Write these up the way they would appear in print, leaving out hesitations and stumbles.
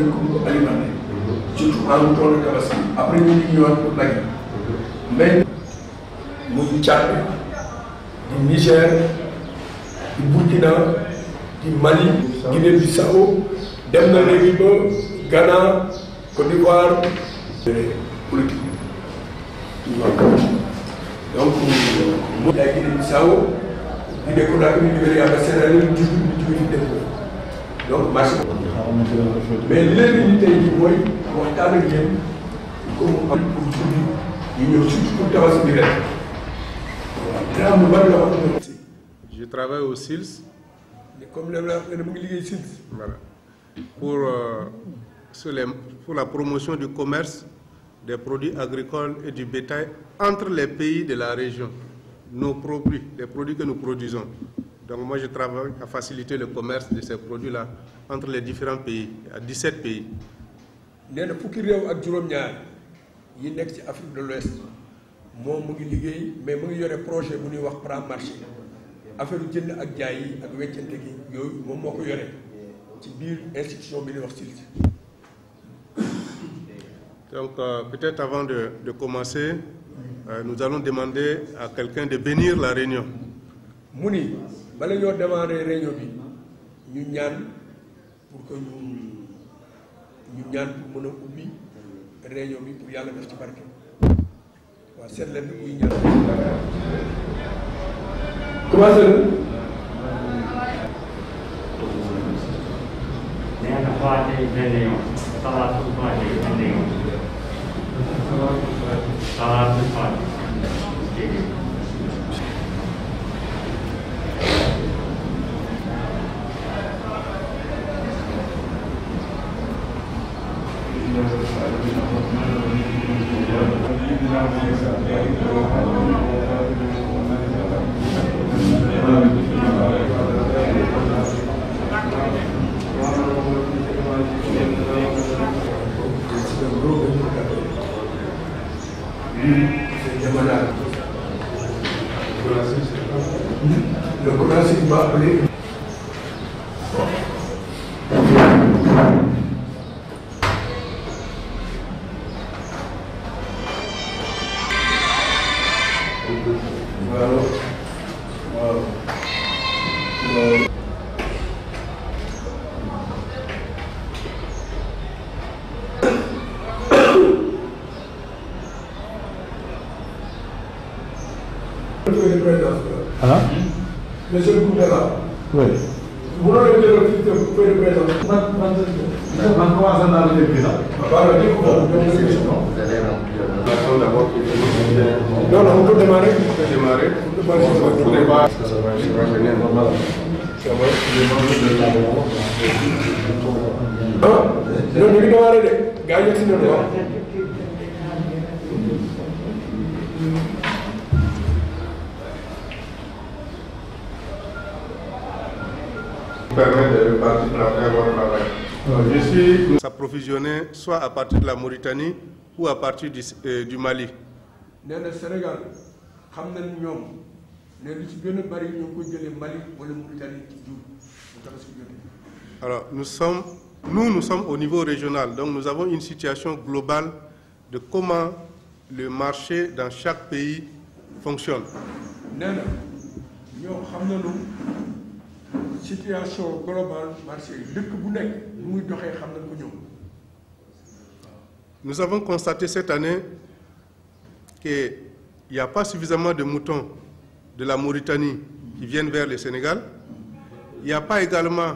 dañ ko mën a alimenté surtout en tool de Tabaski après ñu ngi ñëwaat pour nag mais muy Tchad di Niger di Burkina di Mali Guinée Bissau dem na léegi ba Ghana Côte d'Ivoire politique donc mu ay Guinée Bissau Guinée Conakry Libéria ba Sénégal ñu jóge fi dem donc marché mais li leen di tey jii mooy waxtaan ak yéen comme am pour julli ñu ñëw surtout pour Tabaski bi ren waaw dina am lu bari la wax. Je travaille au SILS. Comme mu ngi liggéey SILS. Voilà. Pour la promotion du commerce des produits agricoles et du bétail entre les pays de la région, nos produits, les produits que nous produisons. Donc moi je travaille à faciliter le commerce de ces produits-là entre les différents pays, à 17 pays. nee na fukki réew ak juróom-ñaar yi nekk ci Afrique de l'Ouest moom mu ngi liggéey mais mu ngi yore projet bu ñuy wax Pra Marché affaire jënd ak jaay yi ak weccante gi yooyu moom moo ko yore ci biir institution bi ñuy wax SILS. Donc peut-être avant de commencer, nous allons demander à quelqu'un de bénir la réunion. mu ni bala ñoo démarrer réunion bi ñu ñaan pour que ñu ñaan pour mën a ubbi réunion bi pour yàlla def ci barke waaw seet leen bi muy ñaan commencé na nee na fàtte benn yoon salaatu fàtte benn yoon salaatu fàtte le commencé il m'a appelé. Monsieur le gouverneur. Oui. Vous n'avez pas le feuille de présence. Non, non, on peut démarrer. On peut démarrer. Non, nous démarrer. Gagne si nous Permet de repartir à faire votre travail. Je suis s'approvisionner soit à partir de la Mauritanie ou à partir du Mali. nee na Sénégal xam nañ ñoom ne lu ci gën a bari ñu ngi ko jëlee Mali wala Mauritanie ci jur bu Tabaski jotee. Alors nous sommes au niveau régional, donc nous avons une situation globale de comment le marché dans chaque pays fonctionne. nee na ñoom xam nañu situation globale marché yi dëkk bu nekk lu muy doxee xam nañ ko ñoom. Nous avons constaté cette année qu'il n'y a pas suffisamment de moutons de la Mauritanie qui viennent vers le Sénégal. Il n'y a pas également...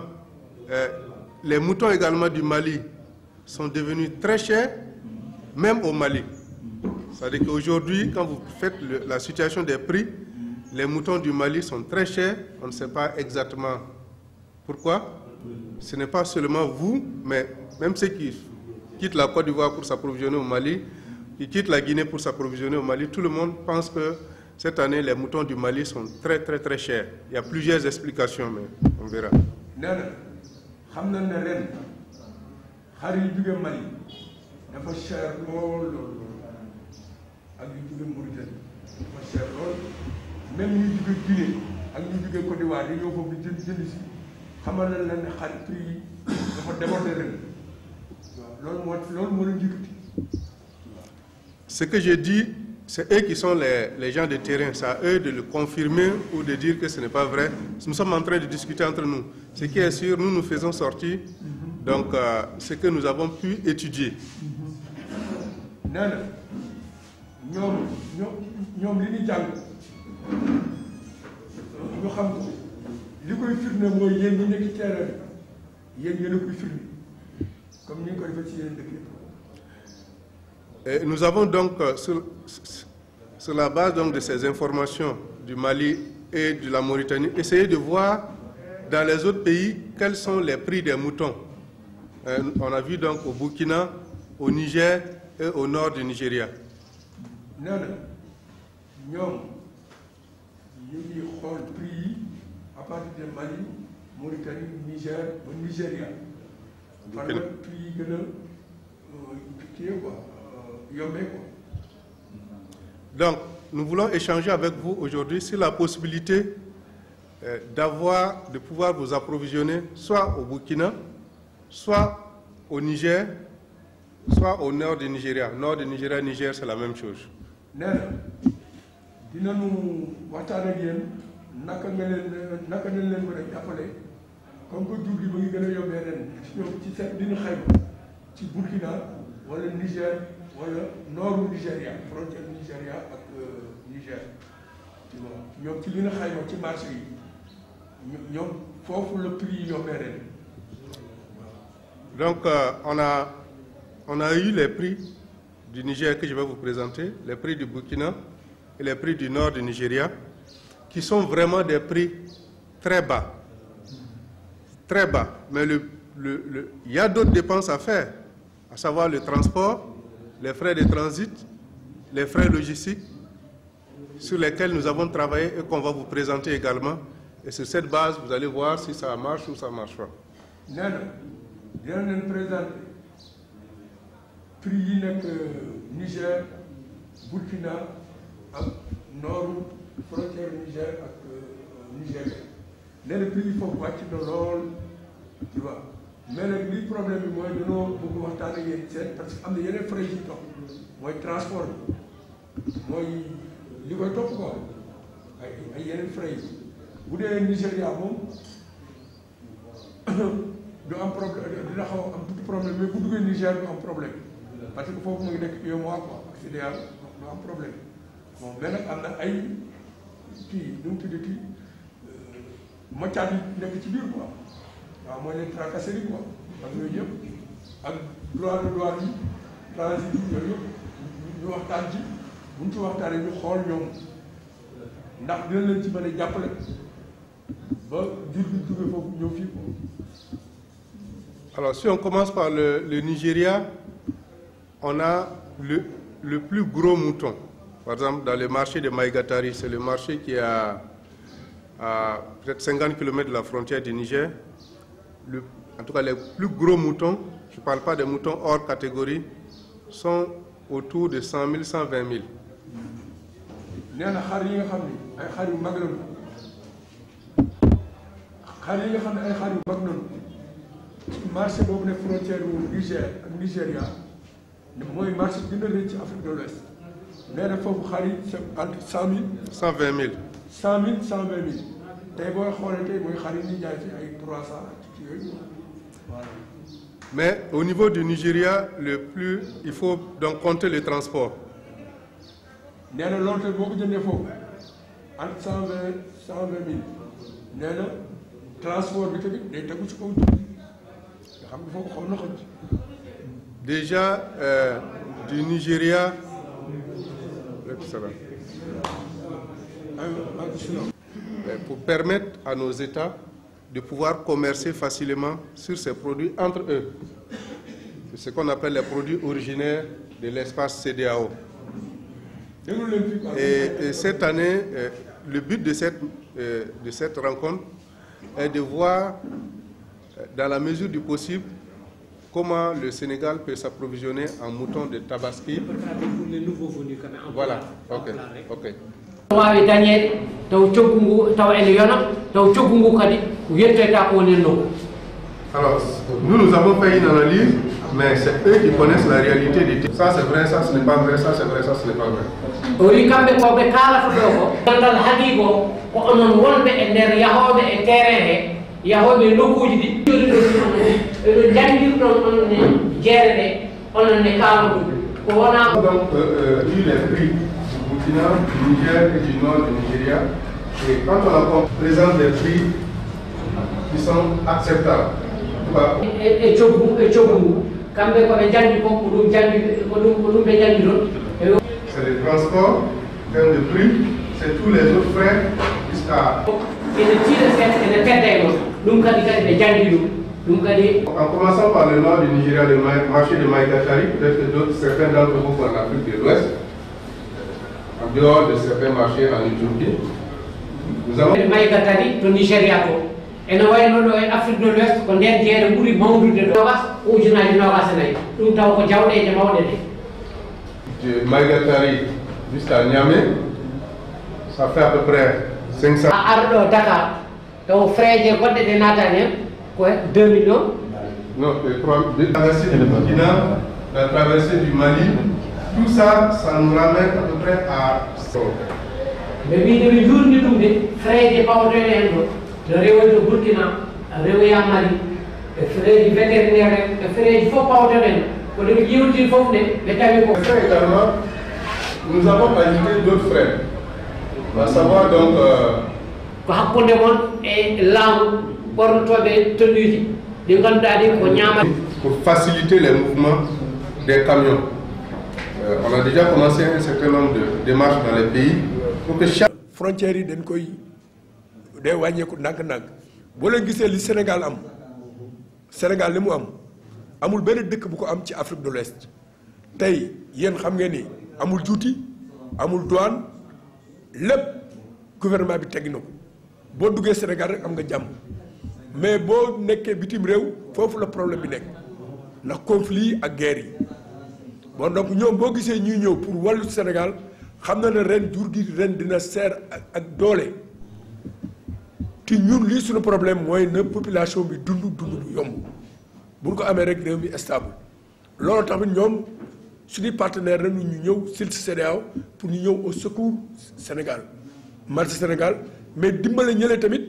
les moutons également du Mali sont devenus très chers, même au Mali. C'est-à-dire qu'aujourd'hui, quand vous faites la situation des prix, les moutons du Mali sont très chers. On ne sait pas exactement pourquoi. Ce n'est pas seulement vous, mais même ceux qui quittent la Côte d'Ivoire pour s'approvisionner au Mali, qui quittent la Guinée pour s'approvisionner au Mali, tout le monde pense que cette année, les moutons du Mali sont très, très, très chers. Il y a plusieurs explications, mais on verra. xam nañ ne ren xar yi jóge Mali dafa cher lool ak yu jóge Mauritanie dafa cher lool même ñu jóge Guinée ak ñu jóge Côte d'Ivoire yi ñoo foofu jënd si xamal nañ leen ne xar prix yi dafa débordé ren Ce que j'ai dit, c'est eux qui sont les gens de terrain. C'est à eux de le confirmer ou de dire que ce n'est pas vrai. Nous sommes en train de discuter entre nous. Ce qui est sûr, nous faisons sortir donc, ce que nous avons pu étudier. Et nous avons donc, sur la base donc, de ces informations du Mali et de la Mauritanie, essayé de voir dans les autres pays quels sont les prix des moutons. On a vu donc au Burkina, au Niger et au nord du Nigeria. À partir de Mali, Mauritanie, Niger, Nigeria. Donc, nous voulons échanger avec vous aujourd'hui sur la possibilité de pouvoir vous approvisionner soit au Burkina, soit au Niger, soit au nord du Nigeria. Nord du Nigeria, Niger, c'est la même chose. Naka nañ leen mën a jàppale comme que jur gi ba ngi gën a yombee ren ñoom ci seen dina xayma ci Burkina wala Niger wala nooru Nigéria frontière Nigéria ak Niger ñoom ci dina xayma ci marché yi ñoom foofu le prix yi yombee ren. Donc on a eu les prix du Niger que je vais vous présenter, les prix du Burkina et les prix du nord du Nigeria, qui sont vraiment des prix très bas. Très bas. Mais il y a d'autres dépenses à faire, à savoir le transport, les frais de transit, les frais logistiques, sur lesquels nous avons travaillé et qu'on va vous présenter également. Et sur cette base, vous allez voir si ça marche ou ça ne marche pas. Nous allons présenter prix Niger, Burkina, Nord, frontière Niger ak Nigeria. Nee na prix yi foofu wàcc na lool, tu vois. Mais nag li problème bi mooy dañoo bëgg waxtaan ak yéen seen parce que am na yeneen frais yi topp mooy transport bi mooy li koy topp quoi ay yeneen frais yi. Bu dee Nigeria moom du am problème, dina xaw am tuuti problème, mais bu duggee Niger du am problème parce que foofu mu ngi nekk UEMOA quoi ak CEDEAO du am problème. Bon mais nag am na ay kii nu mu tuddati moccaat yi nekk ci biir quoi waaw mooy les tracasseries quoi ak yooyu yëpp ak droit de douane yi transit yi yooyu yëpp ñu waxtaan ci buñ ci waxtaanee ñu xool ñoom ndax dina leen ci mën a jàppale ba jur gi jóge foofu ñëw fii quoi. Alors si on commence par le Nigeria, on a le plus gros mouton. Par exemple, dans le marché de Maïgatari, c'est le marché qui est à peut-être 50 km de la frontière du Niger. En tout cas, les plus gros moutons, je ne parle pas des moutons hors catégorie, sont autour de 100 000, 120 000. Marché boobu nekk frontière wu Niger ak Nigeria mooy marché bi gën a rëy ci Afrique de l'Ouest. Nee na foofu xar yi entre 100 000. 120 000. 100 000 120 000 tey boo xoolee tey mooy xar yi ñuy jaay fi ay 300 ci yooyu. Mais au niveau du Nigeria, il faut donc compter le transport. Nee na loolu tey boo ko jëndee foofu entre 120 000 nee na transport bi tamit day tegu ci kaw ji. Déjà, du Nigeria, pour permettre à nos États de pouvoir commercer facilement sur ces produits entre eux. C'est ce qu'on appelle les produits originaires de l'espace CEDEAO. Et cette année, le but de cette rencontre est de voir, dans la mesure du possible, comment le Sénégal peut s'approvisionner en moutons de Tabaski. Pour les nouveaux venus, quand même. Voilà, ok. Alors, nous avons fait une analyse, mais c'est eux qui connaissent la réalité des terrains. Ça c'est vrai, ça ce n'est pas vrai, ça c'est vrai, ça ce n'est pas vrai. Oui, kamɓe ko ɓe kalata ɗo ko gandal haaqi ko onon wonɓe e nder yahoɓe e terrain he yahoɓe nokkuji ɗi joni ɗo jangguirɗon onon ne jeere ɗe onon ne kaala ɗum ko wona Donc, vu les prix du Burkina, du Niger et du nord du Nigeria, et quand on présente des prix qui sont acceptables, e coggu ngu kamɓe koɓe jangi ko ko ɗum jangi ko ɗum ɓe jangi ɗon. C'est les transports, en termes de prix, c'est tous les autres frais jusqu'à... En commençant par le nord du Nigeria, le marché de Maïgatari, peut-être que d'autres, certains d'entre vous en Afrique de l'Ouest, en dehors de certains marchés en Éthiopie, nous avons... Maïgatari, au Nigeria, et nous voyons en Afrique de l'Ouest, qu'on est derrière le bout du monde de Nogas, ou je n'ai pas de nous avons déjà eu des demandes. De Maïgatari jusqu'à Niamey, ça fait à peu près 500. À Dakar, donc frais de côté de Nathalie, quoi, 2 millions. Non, la traversée du Burkina, la traversée du Mali, tout ça, ça nous ramène à peu près à 100. Mais oui, depuis le jour où frais de Paudré, le réseau de Burkina, le réseau de Mali, le frais du vétérinaire, le frais du faux Paudré. Également, nous avons ajouté d'autres frais, à savoir donc pour faciliter les mouvements des camions. On a déjà commencé un certain nombre de démarches dans les pays pour que chaque frontière dañ koy day wàññeeku ndànk-ndànk boo leen gisee li Sénégal am Sénégal li mu am amul benn dëkk bu ko am ci Afrique de l'Ouest tey yéen xam ngeen ni amul juuti amul douane lépp gouvernement bi teg na ko boo duggee Sénégal rek am nga jàmm mais boo nekkee bitim réew foofu la problème bi nekk ndax conflit ak guerre yi bon donc ñoom boo gisee ñuy ñëw pour wàllu Sénégal xam na ne ren jur gi ren dina seer ak doole te ñun lii suñu problème mooy na population bi dund bu yomb bu ñu ko amee rek réew mi stable loolu tamit ñoom suñuy partenaire la ñu ñëw sil CEDEAO pour ñu ñëw au secours Sénégal marché Sénégal mais dimbale ñële tamit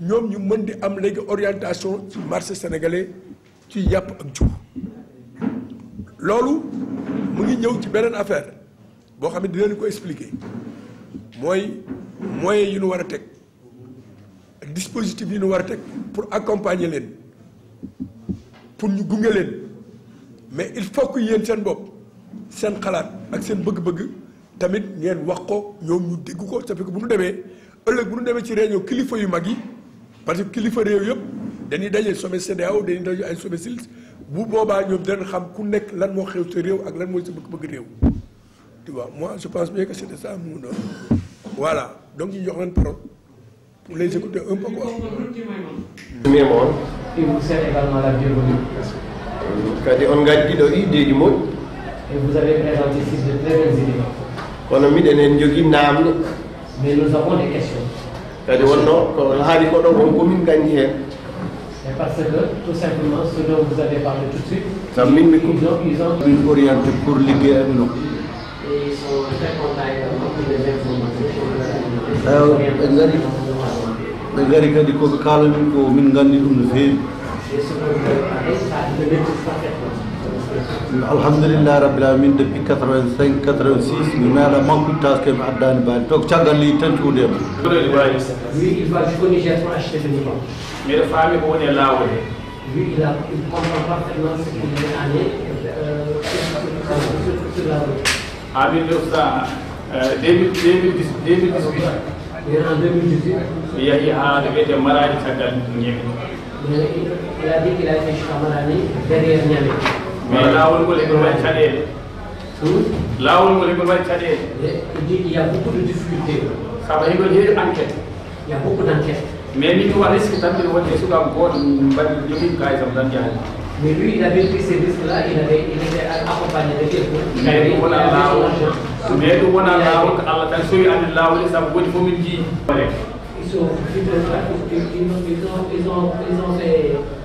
ñoom ñu mën di am léegi orientation ci marché sénégalais ci yàpp ak jur loolu mu ngi ñëw ci beneen affaire boo xam ne dinañ ko expliquer mooy moyens yi ñu war a teg dispositif yi ñu war a teg pour accompagner leen pour ñu gunge leen mais il faut que yéen seen bopp seen xalaat ak seen bëgg-bëgg tamit ngeen wax ko ñoom ñu dégg ko ça fait que bu ñu demee ëllëg bu ñu demee ci réunion kilifa yu mag yi parce que kilifa réew yëpp dañuy daje sommet CEDEAO dañuy daje ay sommet SILS bu boobaa ñoom dinañ xam ku nekk lan moo xew sa réew ak lan mooy sa bëgg-bëgg réew tu vois moi je pense bien que c'était ça mu doon voilà donc ñu jox leen parole pour les écouter un peu quoi. Et vous serez également la bienvenue. Kadi on gaddi ɗo ideji moƴƴi Et vous avez présenté ici de très belles idées. kono miɗen en jogui namde Mais nous avons des questions. kadi wonno ko haali ko ɗo won komin gandi hen C'est parce que, tout simplement, ce dont vous avez parlé tout de suite, kam min mi ils ont min orienté pour liggey amin o et ils sont très contents également pour les informations. ɓe gari kadi koɓe kalamin ko min gandi ɗum no feewi Et ce que vous avez parlé, ça ne maîtrise parfaitement. alhamdulillah rabbil alamin depuis 85 86 mi meeɗa manquittage ke mi addani baali to ko caggal leydi tan cuudema Lui, il va jusqu'au Niger pour acheter des moutons. Mais le famille, on est là, oui. Lui, il comprend parfaitement ce qu'il est allé sur la route. En 2018, Et en 2018, il y a des maladies qui il a dit qu'il a été jusqu'à Marani, derrière Niamey. mais là, on voulait que l'on tchadé. Là, on voulait que l'on tchadé. Il dit qu'il y a beaucoup de difficultés. Ça va y avoir une enquête. Il y a beaucoup d'enquêtes. Mais nous avons risqué de voir des choses encore, Mais lui, il avait pris ces risques-là, il était accompagné de quelqu'un. mais on a là, mais nous on a là, Allah t'a souillé à là où ça vous faut me dire. Ils ont fait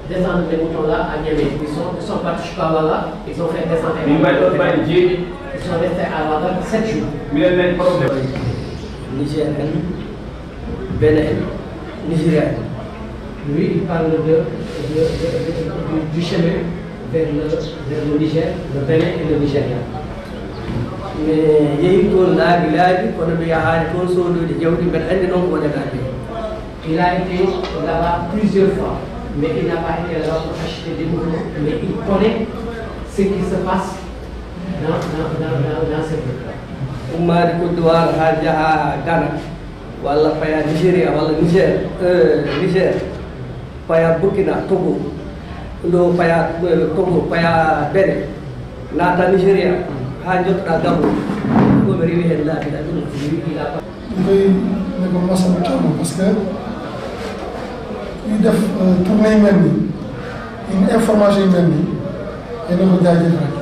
des vendre les moutons là à Niamey. Ils sont partis jusqu'à Ouaga, ils ont fait descendre. Ils sont restés à Ouaga 7 jours. Niger, Bénin, Nigeria. Lui, il parle du chemin vers le Niger, le Bénin et le Nigeria. Mais il y a eu il a été là-bas plusieurs fois, mais il n'a pas été là pour acheter des moutons, mais il connaît ce qui se passe dans ce pays. Umar Koudouar Hadjaha Ghana, wala paya Nigeria, wala Niger, paya Burkina, Togo, do paya Togo, paya Benin, Nata Nigeria, Hadjot Gabon, comme rivière là, il a tout. Parce que il def tournée mel ni une information mel ni yéen a ko jaajëf rek.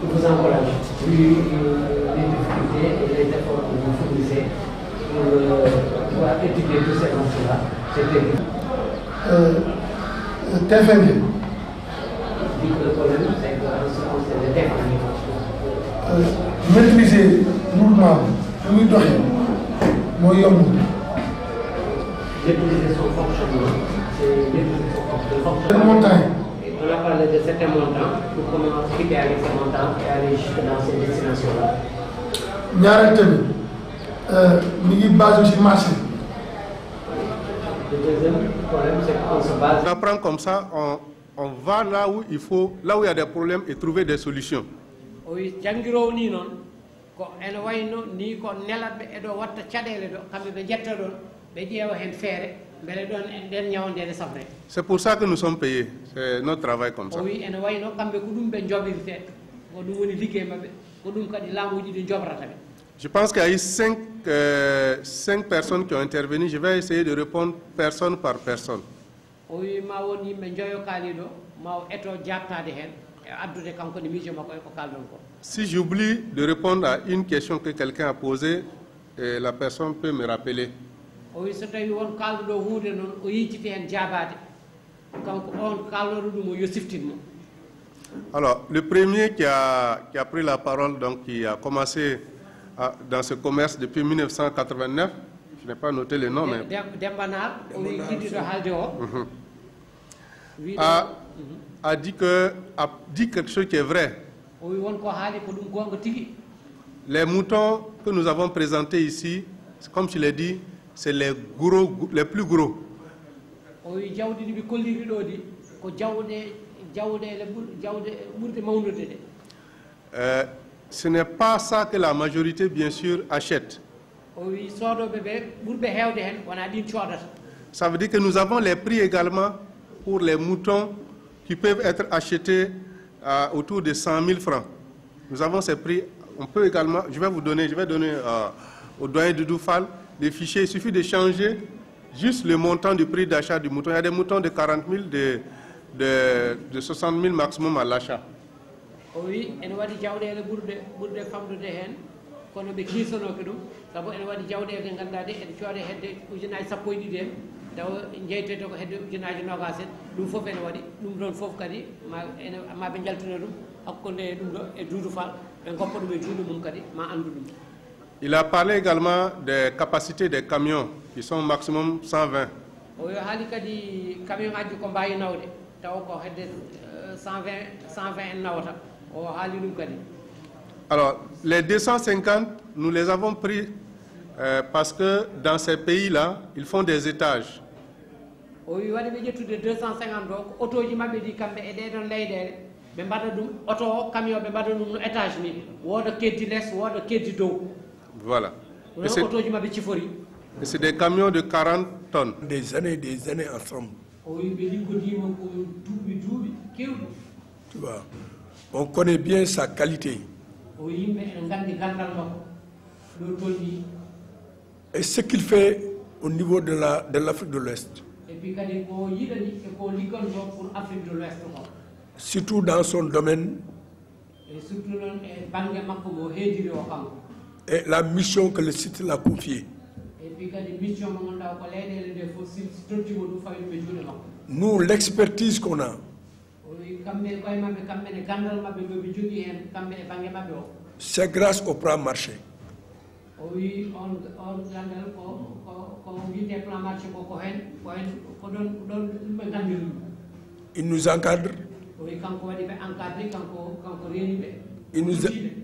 Vous encourage les difficultés et les efforts que vous fournissez pour étudier tous ces enjeux-là. TFM. Le problème, c'est que c'est le TFM. Maîtriser mouvement bi muy doxee mooy yomb. Maîtriser son fonctionnement, c'est maîtriser son fonctionnement. Montagne. On a parlé de certains montants pour comment quitter avec ces montants et aller jusque dans ces destinations-là. ñaareel tamit mi ngi basé ci marché. Le deuxième problème, c'est qu'on se base. On apprend comme ça, on va là où il faut, là où il y a des problèmes et trouver des solutions. Oui, jangiro ni non ko en wayno ni ko nelatbe e do watta cadele do kambe be jetta don be jeewa hen feere bele don den nyawande safre. C'est pour ça que nous sommes payés. C'est notre travail comme ça. Oui, en wayno kambe ko dum be jobirte ko dum woni liggey mabbe ko dum kadi laamuji di jobrata be. Je pense qu'il y a eu 5 personnes qui ont intervenu. Je vais essayer de répondre personne par personne. Oui, ma woni be joyo kalido ma eto jattade hen. Si j'oublie de répondre à une question que quelqu'un a posée, la personne peut me rappeler. Alors, le premier qui a pris la parole, donc qui a commencé dans ce commerce depuis 1989, je n'ai pas noté le nom, mais... a dit quelque chose qui est vrai. Les moutons que nous avons présentés ici, comme je l'ai dit, c'est les plus gros. Ce n'est pas ça que la majorité, bien sûr, achète. Ça veut dire que nous avons les prix également pour les moutons qui peuvent être achetés autour de 100 000 francs. Nous avons ces prix. On peut également, je vais donner au doyen de Doufal des fichiers. Il suffit de changer juste le montant du prix d'achat du mouton. Il y a des moutons de 40 000, de 60 000 maximum à l'achat. Oui, en wadi jawdele burde famdude hen kono be kisono ko dum sabo en wadi jawdele de gandade en coode hedde ujunaaji sappo e ɗiɗi en taw jeytete ko hedde ujunaaji nogas en ɗum fof en waɗi ɗum ɗon fof kadi ma ɓe jaltino ɗum hakkunde ɗum ɗo e Doudou Fall ɓe goppa ɗum e juuɗe mum kadi ma andu ɗum. Il a parlé également des capacités des camions qui sont maximum 120. O yo haali kadi camion aji ko mbawi nawde taw ko hedde 120 en nawata. Alors, les 250, nous les avons pris parce que dans ces pays-là, ils font des étages. Oui, il y a 250 autoji mabbe di kambe e dedon leydere be mbada dum auto camion be mbada dum étage ni woda keddi les woda keddi dow. Voilà. Et c'est des camions de 40 tonnes. Des années ensemble. Tu vois, on connaît bien sa qualité. Et ce qu'il fait au niveau de l'Afrique de l'Ouest. Surtout dans son domaine. Et la mission que le site l'a confiée. Nous, l'expertise qu'on a, c'est grâce au plan marché. Il nous encadre,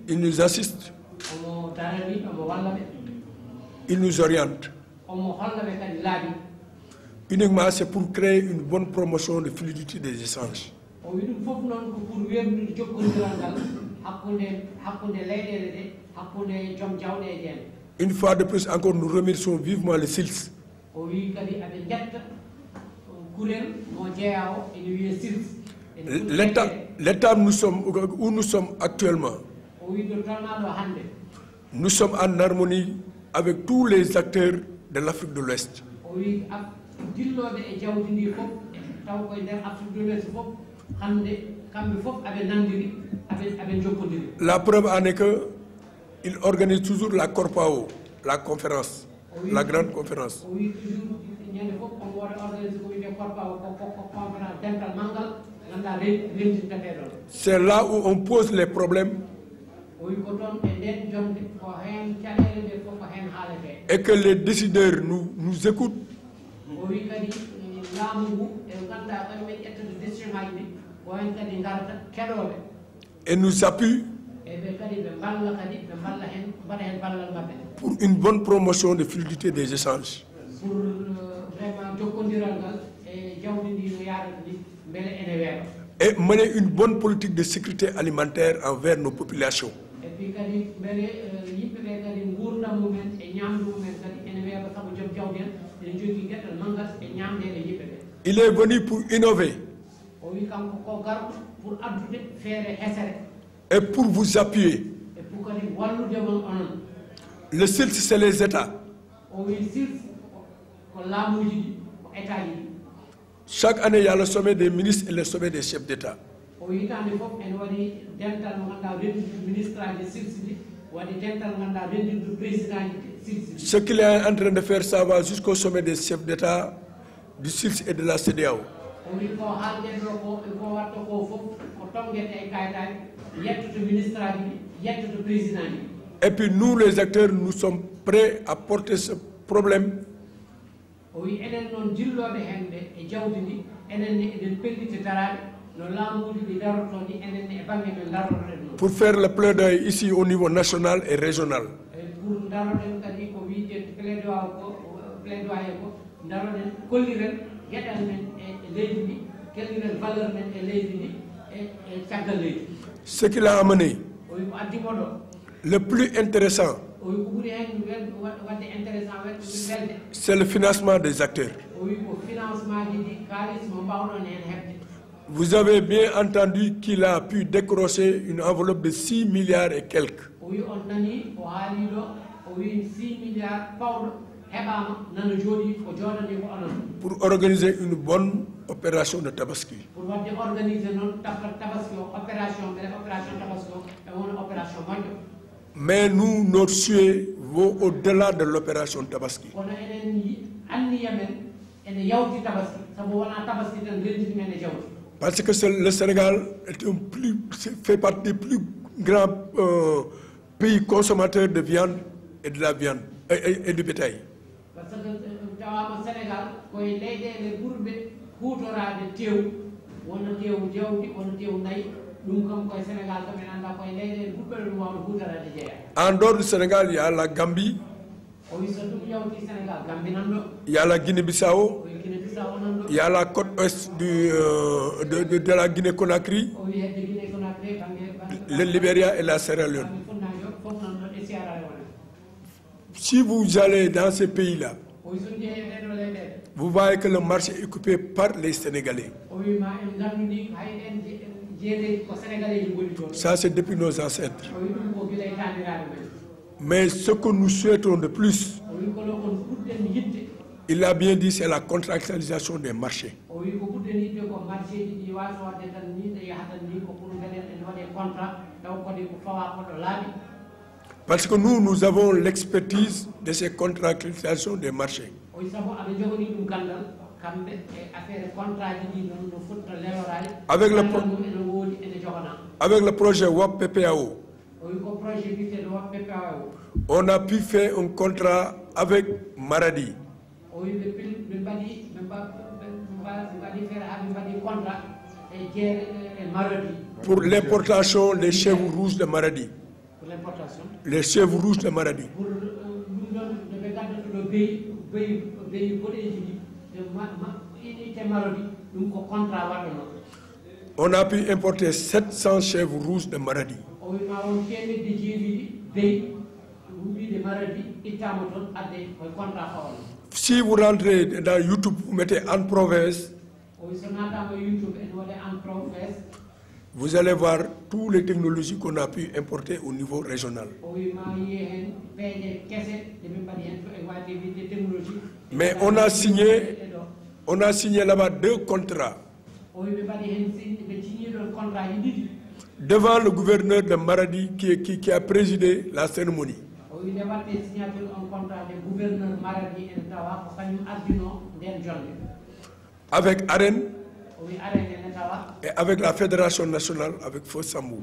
il nous assiste, il nous oriente. Uniquement, c'est pour créer une bonne promotion de fluidité des échanges. Une fois de plus encore, nous remercions vivement le SILS. L'État où nous sommes actuellement, nous sommes en harmonie avec tous les acteurs de l'Afrique de l'Ouest. La preuve en est qu'il organise toujours la Corpao, la conférence, la grande conférence. C'est là où on pose les problèmes et que les décideurs nous écoutent et nous appuient pour une bonne promotion de fluidité des échanges. Et mener une bonne politique de sécurité alimentaire envers nos populations. Il est venu pour innover et pour vous appuyer. Le SILS, c'est les États. Chaque année, il y a le sommet des ministres et le sommet des chefs d'État. Ce qu'il est en train de faire, ça va jusqu'au sommet des chefs d'État du SILS et de la CEDEAO. Et puis nous, les acteurs, nous sommes prêts à porter ce problème pour faire le plaidoyer ici au niveau national et régional. Ce qu'il a amené, le plus intéressant, c'est le financement des acteurs. Vous avez bien entendu qu'il a pu décrocher une enveloppe de 6 milliards et quelques. Pour organiser une bonne opération de Tabaski. Mais nous, notre souhait vaut au-delà de l'opération Tabaski. Parce que le Sénégal fait partie des plus grands pays consommateurs de viande et de la viande et du bétail. Parce que le Sénégal, en dehors du Sénégal, il y a la Gambie, il y a la Guinée-Bissau, il y a la côte ouest de la Guinée-Conakry, le Libéria et la Sierra Leone. Si vous allez dans ces pays-là, vous voyez que le marché est occupé par les Sénégalais. Ça, c'est depuis nos ancêtres. Mais ce que nous souhaitons de plus, il a bien dit, c'est la contractualisation des marchés. Parce que nous avons l'expertise de ces contractualisations des marchés. Avec le projet WAP PPAO, on a pu faire un contrat avec Maradi. Pour l'importation des chèvres rouges de Maradi. Les chèvres rouges de Maradi. On a pu importer 700 chèvres rouges de Maradi. Si vous rentrez dans YouTube, vous mettez en province, vous allez voir toutes les technologies qu'on a pu importer au niveau régional. Mais on a signé là-bas 2 contrats. Devant le gouverneur de Maradi qui a présidé la cérémonie. Avec Arène et avec la Fédération nationale, avec Fos Sambou.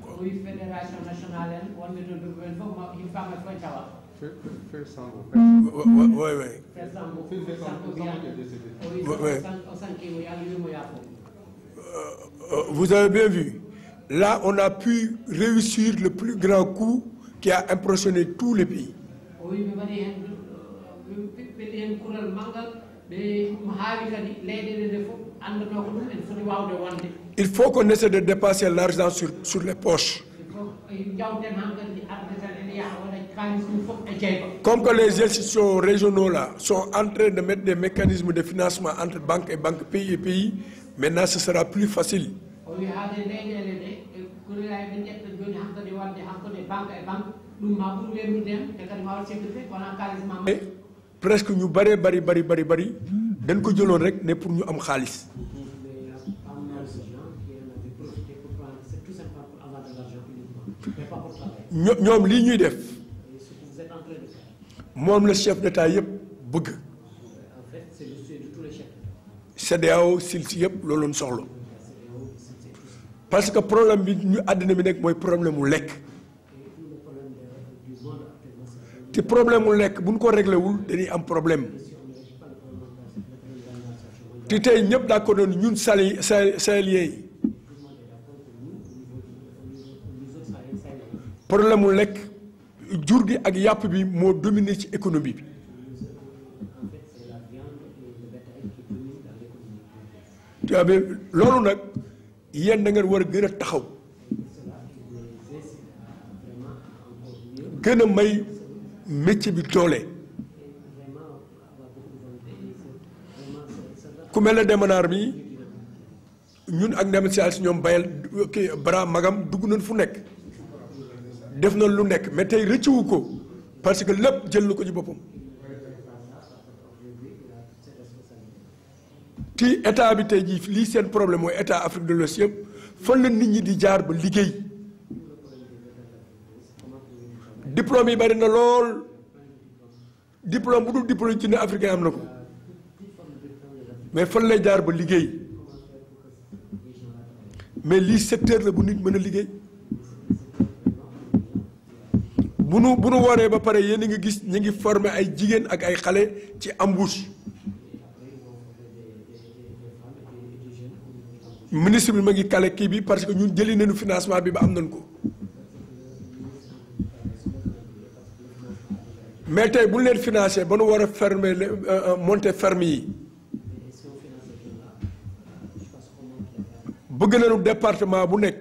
Vous avez bien vu. Là, on a pu réussir le plus grand coup qui a impressionné tous les pays. Il faut qu'on essaie de dépasser l'argent sur les poches. Comme que les institutions régionaux là sont en train de mettre des mécanismes de financement entre banques et banques, pays et pays, maintenant ce sera plus facile. Presque ñu bari dañ ko jëloon rek ne pour ñu am xaalis. ñoom lii ñuy def moom la chef d'État yëpp bëgg. CEDEAO sil si yëpp loolu lañ soxla parce que problème bi ñu àddina bi nekk mooy problème mu lekk. te problème mu lekk bu ñu ko réglé wul dañuy am problème. te tey ñëpp d'accord nañu ñun sahéliens yi problème mu lekk jur gi ak yàpp bi moo dominé ci économie bi. tu as loolu nag yéen da ngeen war a gën a taxaw gën a may métier bi doole. ku mel ne Demanaar mi ñun ak Ndem si ñoom bayal kii bara magam dugg nañ fu nekk def na lu nekk mais tey rëccuwu ko parce que lépp jël na ko ci boppam. ti état bi tey jii lii seen problème mooy état Afrique de l'Ouest yëpp fan la nit ñi di jaar ba liggéey. diplôme yi bari na lool diplôme bu dul diplôme ci ne africain am na ko mais fan lay jaar ba liggéey mais lii secteur la bu nit mën a liggéey. bu nu waree ba pare yéen a ngi gis ñu ngi former ay jigéen ak ay xale ci embauche. ministre bi ma ngi kale kii bi parce que ñun jëli nañu financement bi ba am nañ ko mais tey bu ñu leen financé ba nu war a fermer monter ferme yi bëgg nañu département bu nekk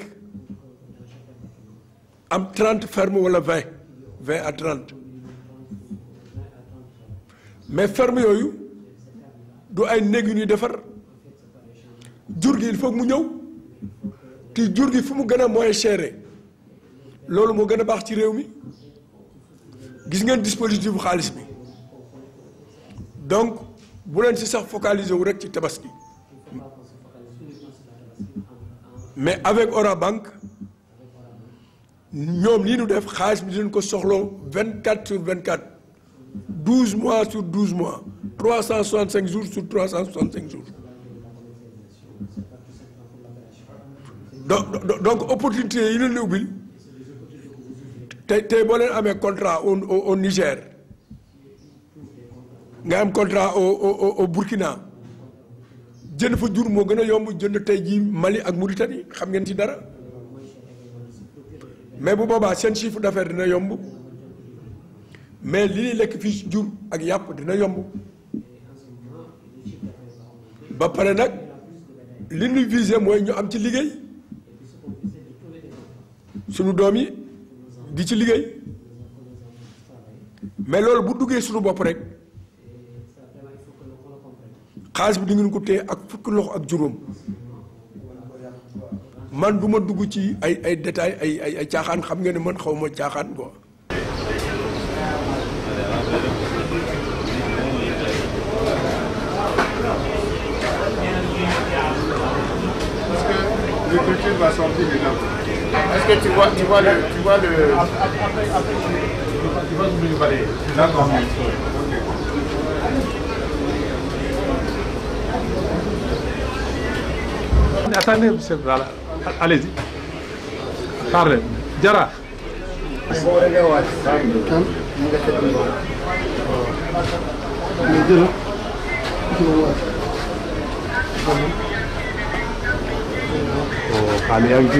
am 30 ferme wala 20 à 30 mais ferme yooyu du ay néeg yu ñuy defar. jur gi il faut mu ñëw te jur gi fu mu gën a moins cher loolu moo gën a baax ci réew mi gis ngeen dispositif bu xaalis bi donc bu leen ci sax focaliser wu rek ci tabaski mais avec Orabank ñoom lii nu def xaalis bi dinañ ko soxloo 24 sur 24 12 mois sur 12 mois 365 jours sur 365 jours donc opportunité yi leen ubbil tey boo leen amee contrat au Niger nga am contrat au Burkina jënd fa jur moo gën a yomb jënd tey jii Mali ak Mauritanie xam ngeen ci dara mais bu boobaa seen chiffre d'affaires dina yomb mais li ñuy lekk fii jur ak yàpp dina yomb ba pare nag li ñuy viser mooy ñu am ci liggéey sunu doom yi di ci liggéey mais loolu bu duggee sunu bopp rek xaalis bi di ngeen ko téye ak fukki loxo ak juróom man du ma dugg ci ay détails ay caaxaan xam ngeen ne man xaw ma caaxaan quoi. L'agriculture va sortir des gens. Est-ce que tu vois le... Tu vas nous balayer. D'accord. Attendez, voilà. Allez-y. Parlez. Jara. Xale yaa ngi ci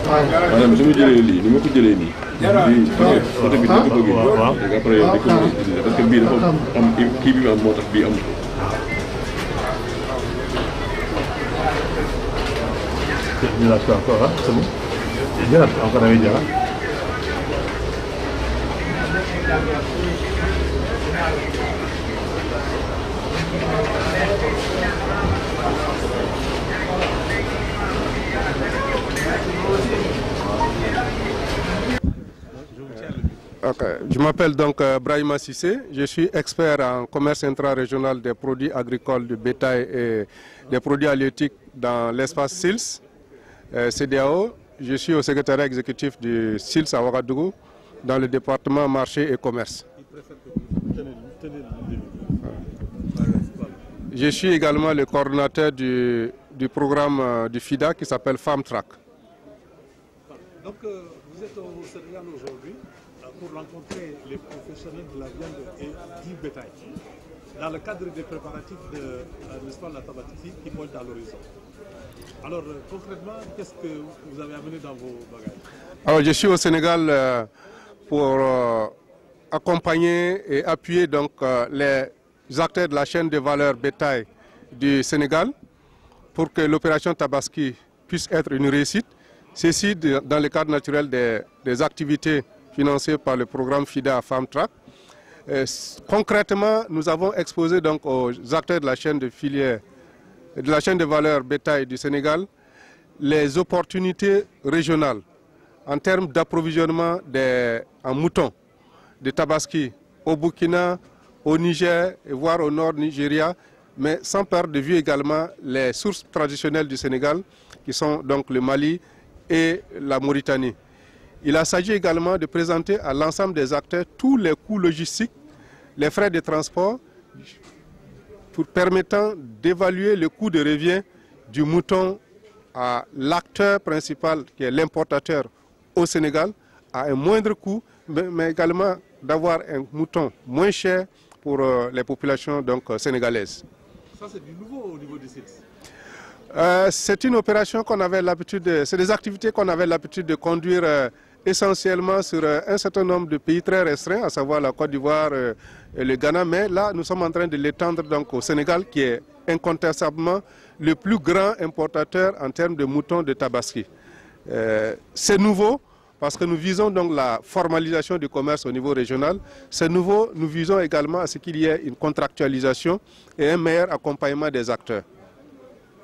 maanaam su ma jëlee lii ni ma ko jëlee nii. bii côté bi ni ko bëggee. waaw léegi après yow di ko utiliser parce que bii dafa am kii bi mu am moo tax bii amul. jëlaat ko encore ah c'est bon jëlaat encore da ngay jëlaat. Okay. Je m'appelle donc Brahima Sissé, je suis expert en commerce intra-régional des produits agricoles de bétail et des produits halieutiques dans l'espace SILS, CEDEAO. Je suis au secrétariat exécutif du SILS à Ouagadougou, dans le département marché et commerce. Je suis également le coordonnateur du programme du FIDA qui s'appelle FarmTrack. Donc vous êtes au Sénégal aujourd'hui pour rencontrer les professionnels de la viande et du bétail dans le cadre des préparatifs de la Tabaski qui pointe à l'horizon. Alors concrètement, qu'est-ce que vous avez amené dans vos bagages? Alors je suis au Sénégal pour accompagner et appuyer donc les acteurs de la chaîne de valeur bétail du Sénégal pour que l'opération Tabaski puisse être une réussite. Ceci dans le cadre naturel des activités financées par le programme FIDA FarmTrack. Concrètement, nous avons exposé donc aux acteurs de la chaîne de filière, de la chaîne de valeur bétail du Sénégal, les opportunités régionales en termes d'approvisionnement en moutons de Tabaski au Burkina, au Niger, et voire au nord Nigeria, mais sans perdre de vue également les sources traditionnelles du Sénégal, qui sont donc le Mali et la Mauritanie. Il a s'agit également de présenter à l'ensemble des acteurs tous les coûts logistiques, les frais de transport, pour permettant d'évaluer le coût de revient du mouton à l'acteur principal qui est l'importateur au Sénégal à un moindre coût, mais également d'avoir un mouton moins cher pour les populations donc, sénégalaises. Ça c'est du nouveau au niveau du site. C'est une opération qu'on avait l'habitude, c'est des activités qu'on avait l'habitude de conduire essentiellement sur un certain nombre de pays très restreints, à savoir la Côte d'Ivoire et le Ghana, mais là nous sommes en train de l'étendre donc au Sénégal qui est incontestablement le plus grand importateur en termes de moutons de Tabaski. C'est nouveau parce que nous visons donc la formalisation du commerce au niveau régional. C'est nouveau, nous visons également à ce qu'il y ait une contractualisation et un meilleur accompagnement des acteurs.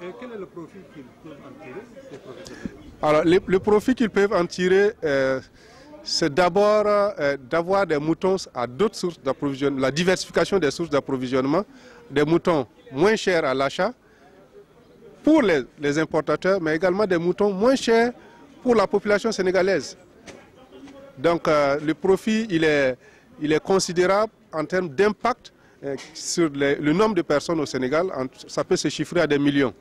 Et quel est le profit qu'ils peuvent en tirer, ces professionnels? Alors, le profit qu'ils peuvent en tirer, c'est d'abord d'avoir des moutons à d'autres sources d'approvisionnement, la diversification des sources d'approvisionnement, des moutons moins chers à l'achat, pour les importateurs, mais également des moutons moins chers pour la population sénégalaise. Donc le profit, il est considérable en termes d'impact sur le nombre de personnes au Sénégal. Ça peut se chiffrer à des millions.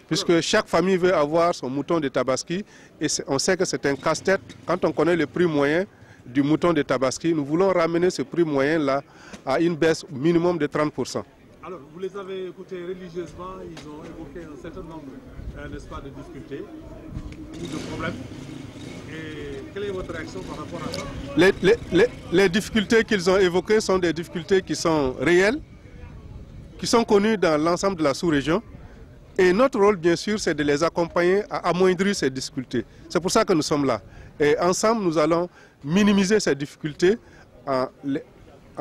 Puisque chaque famille veut avoir son mouton de Tabaski et on sait que c'est un casse-tête. Quand on connaît le prix moyen du mouton de Tabaski, nous voulons ramener ce prix moyen-là à une baisse minimum de 30%. Alors, vous les avez écoutés religieusement, ils ont évoqué un certain nombre, n'est-ce pas, de difficultés ou de problèmes. Et quelle est votre réaction par rapport à ça? Les difficultés qu'ils ont évoquées sont des difficultés qui sont réelles, qui sont connues dans l'ensemble de la sous-région. Et notre rôle, bien sûr, c'est de les accompagner à amoindrir ces difficultés. C'est pour ça que nous sommes là. Et ensemble, nous allons minimiser ces difficultés en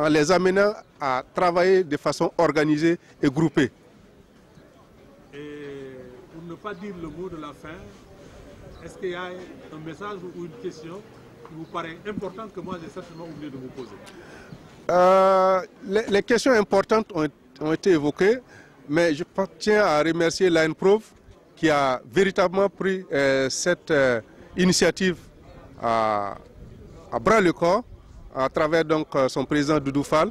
les amenant à travailler de façon organisée et groupée. Et pour ne pas dire le mot de la fin, est-ce qu'il y a un message ou une question qui vous paraît importante que moi j'ai certainement oublié de vous poser? Les questions importantes ont été évoquées. Mais je tiens à remercier l'ANPROF qui a véritablement pris cette initiative à bras-le-corps à travers donc son président Doudou Fall,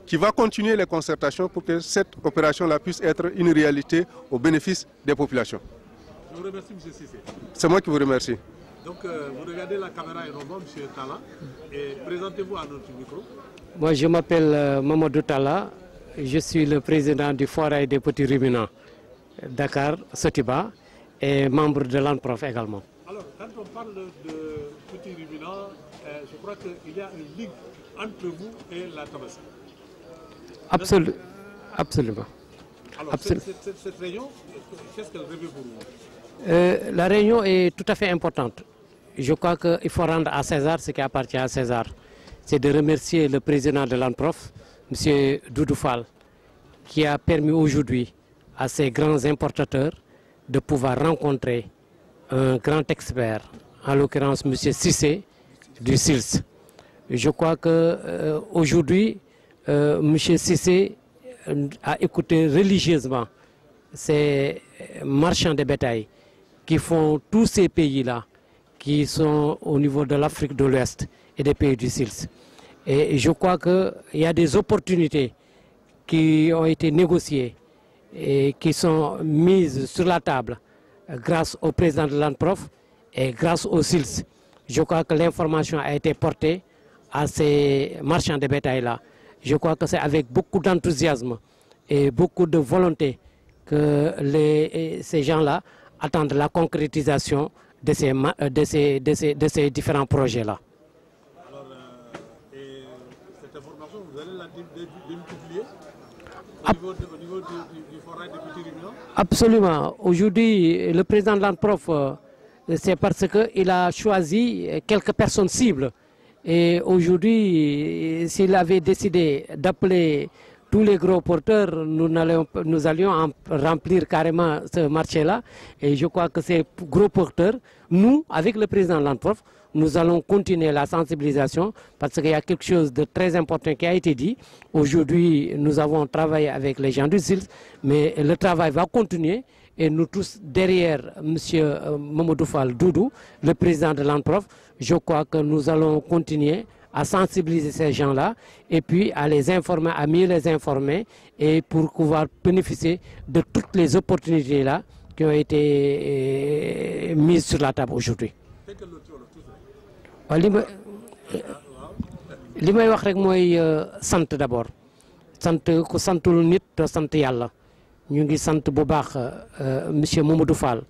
qui va continuer les concertations pour que cette opération-là puisse être une réalité au bénéfice des populations. Je vous remercie, M. Cissé. C'est moi qui vous remercie. Donc vous regardez la caméra et on voit M. Talla et présentez-vous à notre micro. Moi je m'appelle Mamadou Talla. Je suis le président du Foirail des petits ruminants Dakar, Sotiba, et membre de l'ANPROF également. Alors, quand on parle de petits ruminants, je crois qu'il y a une ligue entre vous et la Tabaski. Absolument. Alors, cette réunion, qu'est-ce qu'elle revêt pour vous? La réunion est tout à fait importante. Je crois qu'il faut rendre à César ce qui appartient à César. C'est de remercier le président de l'ANPROF, M. Doudou Fall, qui a permis aujourd'hui à ces grands importateurs de pouvoir rencontrer un grand expert, en l'occurrence M. Cissé du SILS. Je crois qu'aujourd'hui, M. Cissé a écouté religieusement ces marchands de bétail qui font tous ces pays-là, qui sont au niveau de l'Afrique de l'Ouest et des pays du SILS. Et je crois qu'il y a des opportunités qui ont été négociées et qui sont mises sur la table grâce au président de l'ANPROF et grâce au SILS. Je crois que l'information a été portée à ces marchands de bétail-là. Je crois que c'est avec beaucoup d'enthousiasme et beaucoup de volonté que ces gens-là attendent la concrétisation de ces différents projets-là. Vous allez la démultiplier au niveau du Foirail des petits ruminants? Absolument. Aujourd'hui, le président de l'ANPROF, c'est parce qu'il a choisi quelques personnes cibles. Et aujourd'hui, s'il avait décidé d'appeler tous les gros porteurs, nous allions remplir carrément ce marché-là. Et je crois que ces gros porteurs, nous, avec le président de l'ANPROF, nous allons continuer la sensibilisation parce qu'il y a quelque chose de très important qui a été dit. Aujourd'hui, nous avons travaillé avec les gens du SILS, mais le travail va continuer et nous tous derrière M. Mamadou Fall Doudou, le président de l'ANPROF, je crois que nous allons continuer à sensibiliser ces gens-là et puis à les informer, à mieux les informer et pour pouvoir bénéficier de toutes les opportunités là qui ont été mises sur la table aujourd'hui. li may wax rek mooy sant d'abord sant ku santul nit te sant yàlla ñu ngi sant bu baax monsieur Mamadou Fall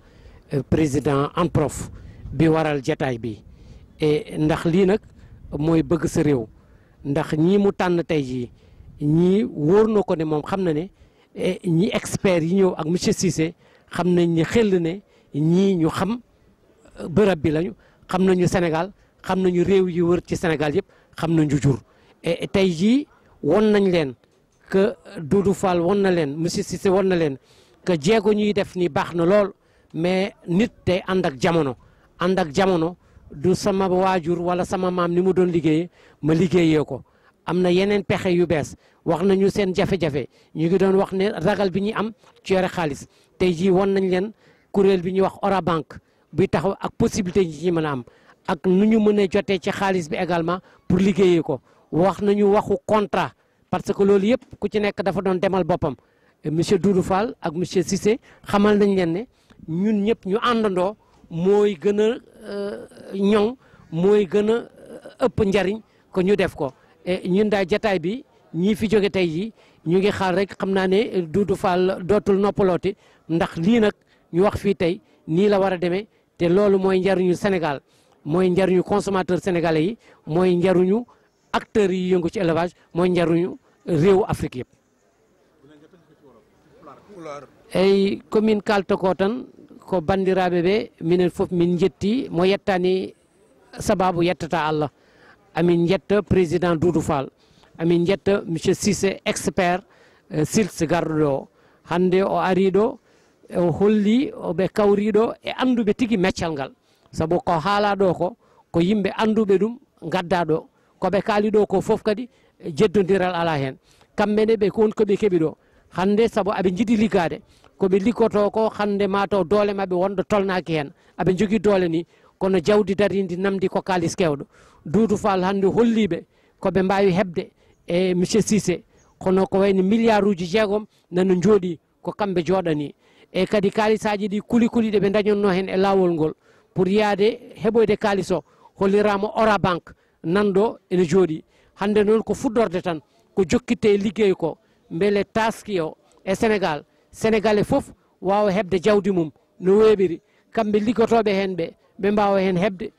président ANPROF bi waral jataay bi et ndax lii nag mooy bëgg sa réew ndax ñii mu tànn tey jii ñii wóor na ko ne moom xam na ne ñi experts yi ñëw ak monsieur Cissé xam nañ ni xel ne ñii ñu xam bërëb bi lañu xam nañu Sénégal xam nañu réew yi wër ci Sénégal yëpp xam nañu jur et tey jii won nañ leen que Doudou Fall won na leen monsieur Cissé won na leen que jéego ñuy def ni baax na lool mais nit day ànd ak jamono du sama waajur wala sama maam ni mu doon liggéeyee ma liggéeyee ko am na yeneen pexe yu bees wax nañu seen jafe-jafe ñu ngi doon wax ne ragal bi ñu am ci yore xaalis tey jii won nañ leen kuréel bi ñuy wax Orabank buy taxaw ak possibilité yi ci mën a am ak nu ñu mën a jotee ci xaalis bi également pour liggéeyee ko wax nañu waxu contrat parce que loolu yëpp ku ci nekk dafa doon demal boppam monsieur Doudou Fall ak monsieur Cissé xamal nañ leen ne ñun ñëpp ñu àndandoo mooy gën a ñoŋ mooy gën a ëpp njariñ ko ñu def ko ñun daal jataay bi ñii fi jóge tey jii ñu ngi xaar rek xam naa ne Doudou Fall dootul noppalooti ndax lii nag ñu wax fii tey nii la war a demee te loolu mooy njariñu Sénégal mooy njariñu consommateur sénégalais yi mooy njariñu acteurs yi yëngu ci élevage mooy njariñu réewu Afrique yëpp. ay commune kaltoko tan ko bandiraɓe ɓe minen fof min jetti mo yettani sababu yettata Allah amin jetta président Doudou Fall amin jetta monsieur Cissé expert SILS garɗo ɗo hande o ari ɗo o holli oɓe kawriɗo e anduɓe tigui meccal ngal saabu ko haala ɗo ko yimɓe anduɓe ɗum gadda ɗo koɓe kaali ɗo ko foof kadi jeddodiral ala hen kamɓene ɓe kon koɓe keeɓi ɗo hande saabu aɓe jiiɗi liggade koɓe liggoto ko hande mataw doole mabɓe wonɗo tolnaki hen aɓe jogui doole ni kono jawdi daridi namdi ko kalis kewɗo Doudou Fall hande holliɓe koɓe mbawi hebde e monsieur Cissé kono ko wayno milliard uji 6 nano jooɗi ko kamɓe jooɗani e kadi kalisaji ɗi kuli ɗe ɓe dañonno hen e lawol ngol pour yaade heɓoyde kalis o hollirama Orabank nanɗo ene jooɗi hande noon ko fuɗɗorde tan ko jokkitte e liggey ko beele taski o e Sénégal sénégalais fof wawa hebde jawdi mum no weeɓiri kamɓe liggotoɓe hen ɓe mbawa hen hebde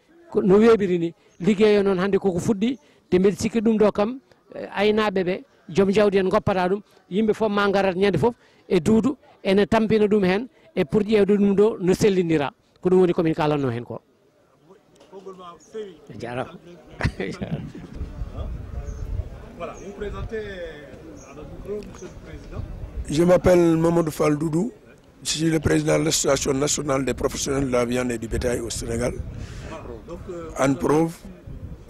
no weeɓiri ni liggeyo noon hande koko fuɗɗi te mbiɗa sikki ɗum ɗo kam aynaɓe ɓe joom jawdi en goppata ɗum yimɓe fof ma garat ñande fof e Doudou ene tampina ɗum hen e pour ƴewde ɗum ɗo no sellindira ko ɗum woni komin kalanno hen ko jarama. Voilà, vous présentez à notre micro, monsieur le président. Je m'appelle Mamadou Fall Doudou, je suis le président de l'Association nationale des professionnels de la viande et du bétail au Sénégal. ANPROV,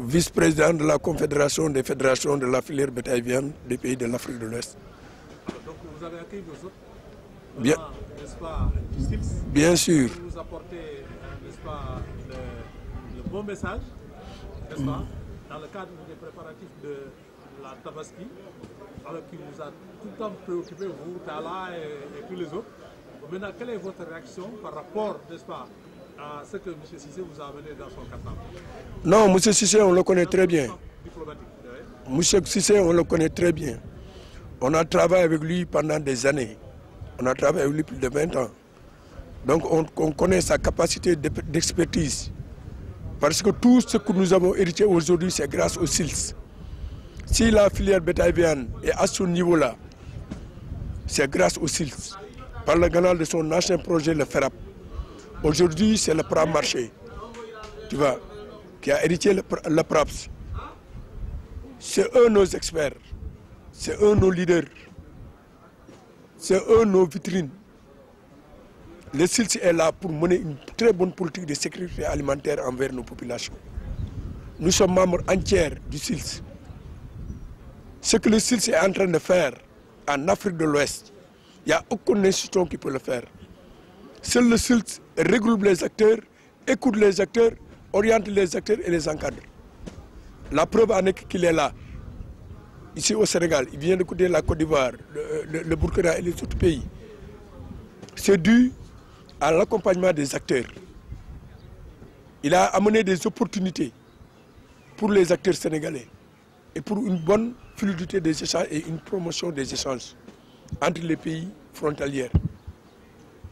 vice-président de la Confédération des fédérations de la filière bétail-viande des pays de l'Afrique de l'Ouest. Donc vous avez accueilli nos autres, Bien, n'est-ce pas, justice. Bien sûr. Vous apportez, n'est-ce pas, le bon message, n'est-ce pas, dans le cadre des préparatifs de la Tabaski, alors qui vous a tout le temps préoccupé, vous, Tala et tous les autres. Maintenant, quelle est votre réaction par rapport, n'est-ce pas, à ce que M. Cissé vous a amené dans son cartable? Non, M. Cissé, on le connaît très bien. M. Cissé, on le connaît très bien. On a travaillé avec lui pendant des années. On a travaillé avec lui plus de 20 ans. Donc, on connaît sa capacité d'expertise. Parce que tout ce que nous avons hérité aujourd'hui, c'est grâce au SILS. Si la filière bétail-viande est à ce niveau-là, c'est grâce au SILS, par le canal de son ancien projet, le FERAP. Aujourd'hui, c'est le PRAM marché, tu vois, qui a hérité le PRAPS. C'est eux nos experts, c'est eux nos leaders, c'est eux nos vitrines. Le SILS est là pour mener une très bonne politique de sécurité alimentaire envers nos populations. Nous sommes membres entiers du SILS. Ce que le SILS est en train de faire en Afrique de l'Ouest, il n'y a aucune institution qui peut le faire. Seul le SILS regroupe les acteurs, écoute les acteurs, oriente les acteurs et les encadre. La preuve en est qu'il est là, ici au Sénégal. Il vient d'écouter la Côte d'Ivoire, le Burkina et les autres pays. C'est dû à l'accompagnement des acteurs. Il a amené des opportunités pour les acteurs sénégalais et pour une bonne fluidité des échanges et une promotion des échanges entre les pays frontaliers.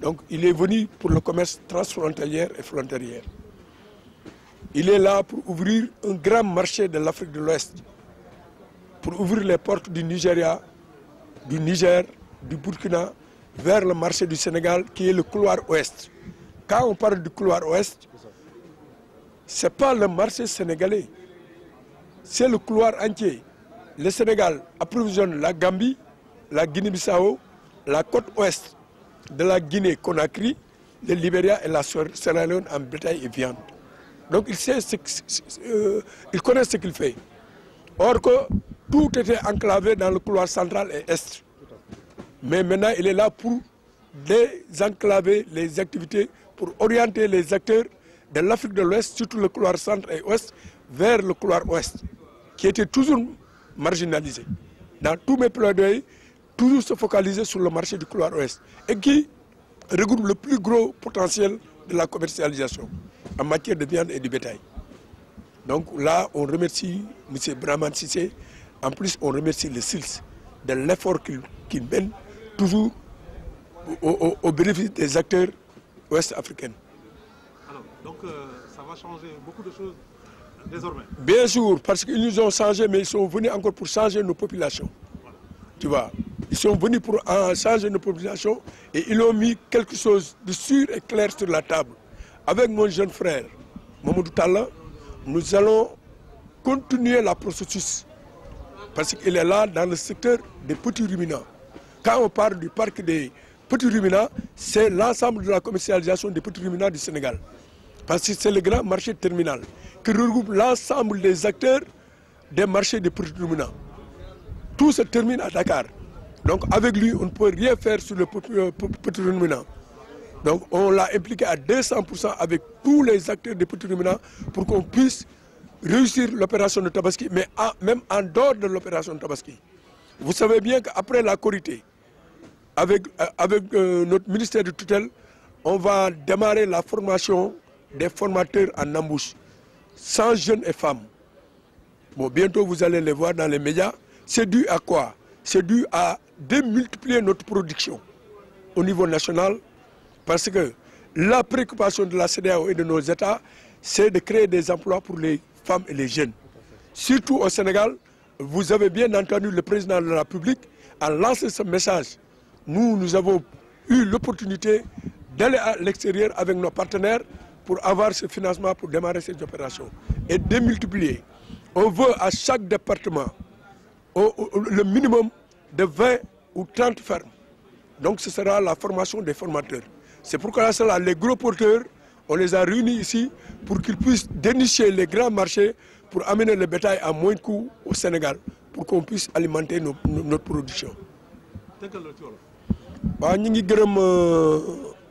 Donc il est venu pour le commerce transfrontalier et frontalier. Il est là pour ouvrir un grand marché de l'Afrique de l'Ouest, pour ouvrir les portes du Nigeria, du Niger, du Burkina, vers le marché du Sénégal qui est le couloir ouest. Quand on parle du couloir ouest, ce n'est pas le marché sénégalais, c'est le couloir entier. Le Sénégal approvisionne la Gambie, la Guinée-Bissau, la côte ouest de la Guinée-Conakry, le Libéria et la Sierra Leone en bétail et viande. Donc il connaît ce qu'il fait. Or que tout était enclavé dans le couloir central et est. Mais maintenant, il est là pour désenclaver les activités, pour orienter les acteurs de l'Afrique de l'Ouest, surtout le couloir centre et ouest, vers le couloir ouest, qui était toujours marginalisé. Dans tous mes plaidoyers, toujours se focaliser sur le marché du couloir ouest, et qui regroupe le plus gros potentiel de la commercialisation en matière de viande et de bétail. Donc là, on remercie M. Brahman Cissé. En plus, on remercie le SILS de l'effort qu'il mène toujours au bénéfice des acteurs ouest-africains. Alors, donc ça va changer beaucoup de choses désormais. Bien sûr, parce qu'ils nous ont changé, mais ils sont venus encore pour changer nos populations. Voilà. Tu vois, ils sont venus pour changer nos populations et ils ont mis quelque chose de sûr et clair sur la table. Avec mon jeune frère, Mamadou Talla, nous allons continuer le processus parce qu'il est là dans le secteur des petits ruminants. Quand on parle du parc des petits ruminants, c'est l'ensemble de la commercialisation des petits ruminants du Sénégal. Parce que c'est le grand marché terminal qui regroupe l'ensemble des acteurs des marchés des petits ruminants. Tout se termine à Dakar. Donc avec lui, on ne peut rien faire sur le petit ruminant. Donc on l'a impliqué à 200% avec tous les acteurs des petits ruminants pour qu'on puisse réussir l'opération de Tabaski, mais même en dehors de l'opération de Tabaski. Vous savez bien qu'après la Korité, avec notre ministère de tutelle, on va démarrer la formation des formateurs en embauche, 100 jeunes et femmes. Bon, bientôt vous allez les voir dans les médias. C'est dû à quoi? C'est dû à démultiplier notre production au niveau national, parce que la préoccupation de la CEDEAO et de nos États, c'est de créer des emplois pour les femmes et les jeunes. Surtout au Sénégal, vous avez bien entendu le président de la République a lancé ce message. Nous avons eu l'opportunité d'aller à l'extérieur avec nos partenaires pour avoir ce financement pour démarrer ces opérations et démultiplier. On veut à chaque département le minimum de 20 ou 30 fermes. Donc ce sera la formation des formateurs. C'est pourquoi cela, les gros porteurs, on les a réunis ici pour qu'ils puissent dénicher les grands marchés pour amener le bétail à moins de coûts au Sénégal, pour qu'on puisse alimenter notre production. waaw ñu ngi gërëm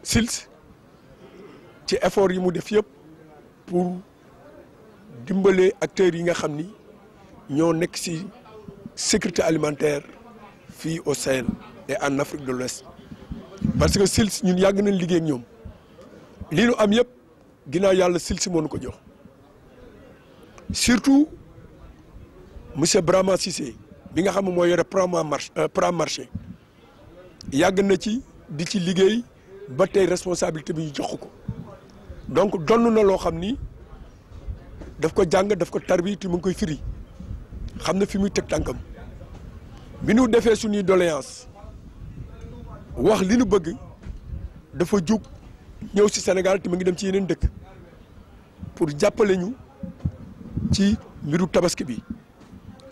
SILS ci effort yi mu def yëpp pour dimbale acteurs yi nga xam ni ñoo nekk ci sécurité alimentaire fii au Sahel et en Afrique de l'Ouest parce que SILS ñun yàgg nañ liggéey ak ñoom li ñu am yëpp ginnaaw yàlla SILS moo ñu ko jox surtout monsieur Brahma Cissé bi nga xam ne moo yore Pra marché yàgg na ci di ci liggéey ba tey responsabilité bi ñu jox ko donc donn na loo xam ni daf ko jàng daf ko tarbi te mu ngi koy firi xam na fi muy teg tànkam bi ñu defee suñuy doléance wax li ñu bëgg dafa jug ñëw ci Sénégal te mu ngi dem ci yeneen dëkk pour jàppale ñu ci mbiru tabaski bi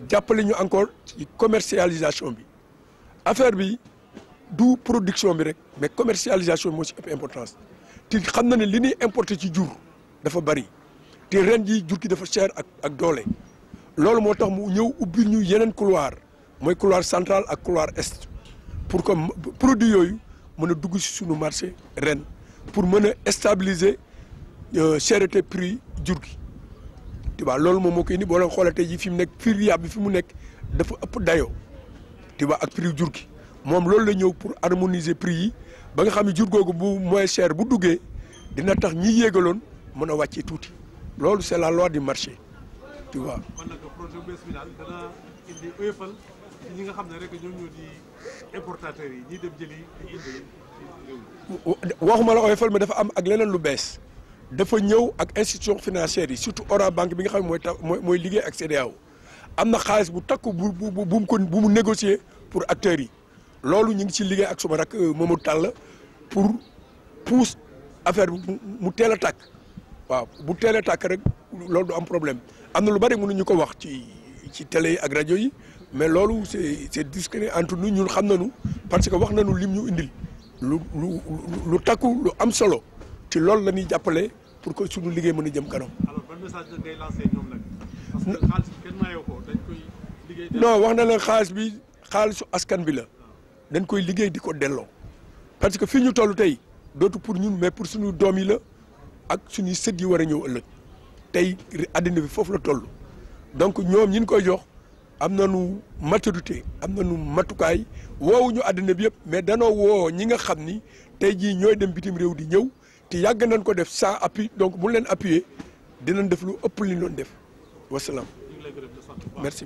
jàppale ñu encore ci commercialisation bi affaire bi du production bi rek mais commercialisation bi moo ci ëpp importance te xam na ne li ñuy importer ci jur dafa bari te ren ji jur gi dafa cher ak doole loolu moo tax mu ñëw ubbi ñu yeneen couloir mooy couloir central ak couloir est pour que produit yooyu mën a dugg ci suñu marché ren pour mën a stabiliser cherté prix jur gi tu vois loolu moom moo koy indi boo leen xoolee tey jii fi mu nekk prix yàpp bi fi mu nekk dafa ëpp dayoo tu vois ak prix jur gi moom loolu la ñëw pour harmoniser prix yi ba nga xam ne jur googu bu moins cher bu duggee dina tax ñi yéegaloon mën a wàccee tuuti loolu c'est la loi du marché tu vois. kon nag projet bu bees bi daal dana indi oyofal ci ñi nga xam ne rek ñoom ñoo di importateurs yi ñi dem jëli di indi. waxuma la oyofal mais dafa am ak leneen lu bees dafa ñëw ak institution financière yi surtout Orange Banque bi nga xam ne mooy liggéey ak CEDEAO am na xaalis bu takku bu mu négocier pour acteurs yi. loolu ñu ngi ci liggéey ak suma rak Mamadou Tall pour pousse affaire bi mu teel a tàkk waaw bu teel a tàkk rek loolu du am problème am na lu bari mënuñu ko wax ci télé yi ak rajo yi mais loolu c'est discret entre nous ñun xam nañu parce que wax nañu lim ñu indil lu takku lu am solo ci loolu la ñuy jàppale pour que suñu liggéey mën a jëm kanam. alors ban message ngay lancer ñoom nag parce que xaalis bi kenn mayoo ko dañ koy liggéey non wax na la xaalis bi xaalisu askan bi la dañ koy liggéey di ko delloo parce que fii ñu toll tey dootu pour ñun mais pour suñu doom yi la ak suñuy sët yi war a ñëw ëllëg tey àddina bi foofu la toll donc ñoom ñi ñu koy jox am nañu maturité am nañu matukaay woowuñu àddina bi yëpp mais danoo woo ñi nga xam ni tey jii ñooy dem bitim réew di ñëw te yàgg nañ ko def sans appui donc bu leen appuyer dinañ def lu ëpp li ñu doon def wasalaam merci.